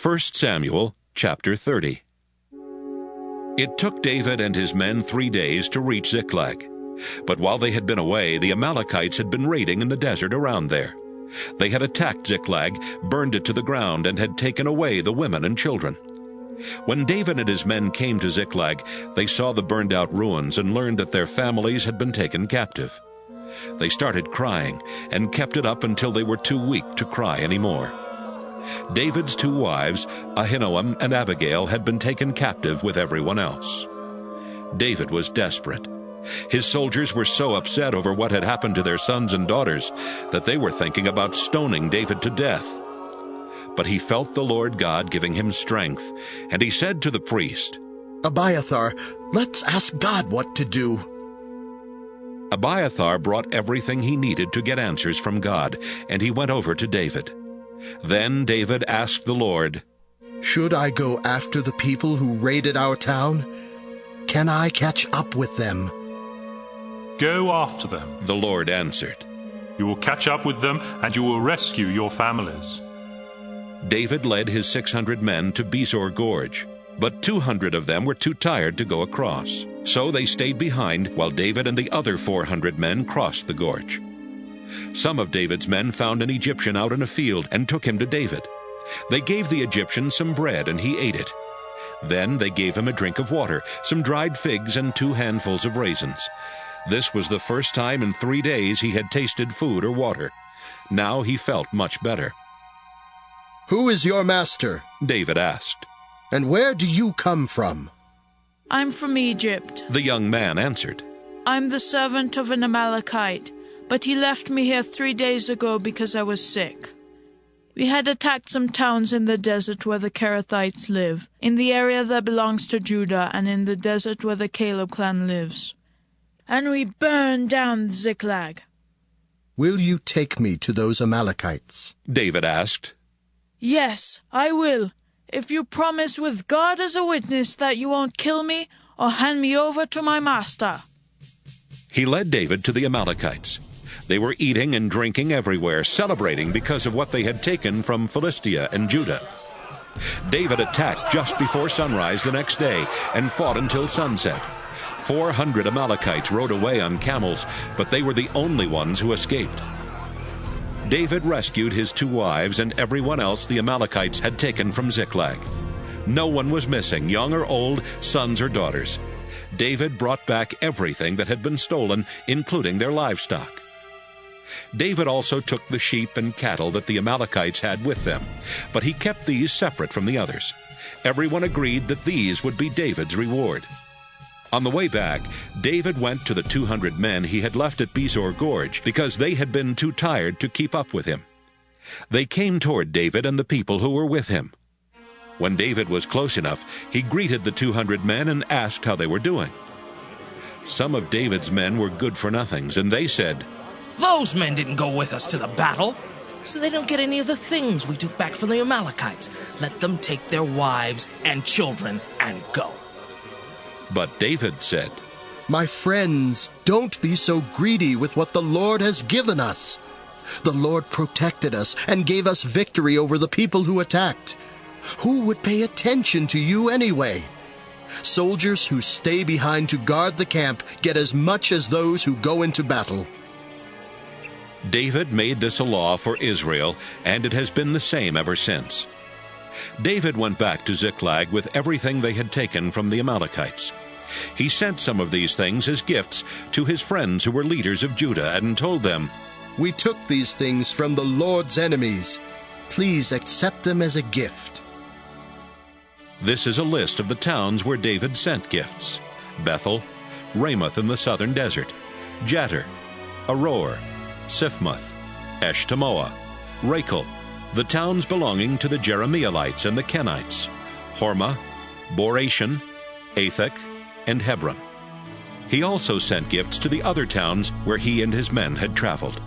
1 Samuel chapter 30. It took David and his men 3 days to reach Ziklag. But while they had been away, the Amalekites had been raiding in the desert around there. They had attacked Ziklag, burned it to the ground, and had taken away the women and children. When David and his men came to Ziklag, they saw the burned-out ruins and learned that their families had been taken captive. They started crying and kept it up until they were too weak to cry anymore. David's 2 wives, Ahinoam and Abigail, had been taken captive with everyone else. David was desperate. His soldiers were so upset over what had happened to their sons and daughters that they were thinking about stoning David to death. But he felt the Lord God giving him strength, and he said to the priest, "Abiathar, let's ask God what to do." Abiathar brought everything he needed to get answers from God, and he went over to David. Then David asked the Lord, "Should I go after the people who raided our town? Can I catch up with them?" "Go after them," the Lord answered. "You will catch up with them, and you will rescue your families." David led his 600 men to Besor Gorge, but 200 of them were too tired to go across. So they stayed behind while David and the other 400 men crossed the gorge. Some of David's men found an Egyptian out in a field and took him to David. They gave the Egyptian some bread, and he ate it. Then they gave him a drink of water, some dried figs, and 2 handfuls of raisins. This was the first time in 3 days he had tasted food or water. Now he felt much better. "Who is your master?" David asked. "And where do you come from?" "I'm from Egypt," the young man answered. "I'm the servant of an Amalekite, but he left me here 3 days ago because I was sick. We had attacked some towns in the desert where the Kerethites live, in the area that belongs to Judah, and in the desert where the Caleb clan lives. And we burned down Ziklag." "Will you take me to those Amalekites?" David asked. "Yes, I will, if you promise with God as a witness that you won't kill me or hand me over to my master." He led David to the Amalekites. They were eating and drinking everywhere, celebrating because of what they had taken from Philistia and Judah. David attacked just before sunrise the next day and fought until sunset. 400 Amalekites rode away on camels, but they were the only ones who escaped. David rescued his 2 wives and everyone else the Amalekites had taken from Ziklag. No one was missing, young or old, sons or daughters. David brought back everything that had been stolen, including their livestock. David also took the sheep and cattle that the Amalekites had with them, but he kept these separate from the others. Everyone agreed that these would be David's reward. On the way back, David went to the 200 men he had left at Besor Gorge because they had been too tired to keep up with him. They came toward David and the people who were with him. When David was close enough, he greeted the 200 men and asked how they were doing. Some of David's men were good-for-nothings, and they said, "Those men didn't go with us to the battle, so they don't get any of the things we took back from the Amalekites. Let them take their wives and children and go." But David said, "My friends, don't be so greedy with what the Lord has given us. The Lord protected us and gave us victory over the people who attacked. Who would pay attention to you anyway? Soldiers who stay behind to guard the camp get as much as those who go into battle." David made this a law for Israel, and it has been the same ever since. David went back to Ziklag with everything they had taken from the Amalekites. He sent some of these things as gifts to his friends who were leaders of Judah and told them, "We took these things from the Lord's enemies. Please accept them as a gift." This is a list of the towns where David sent gifts: Bethel, Ramoth in the southern desert, Jatir, Aroer, Siphmoth, Eshtemoa, Rachel, the towns belonging to the Jerahmeelites and the Kenites, Hormah, Boration, Athek, and Hebron. He also sent gifts to the other towns where he and his men had traveled.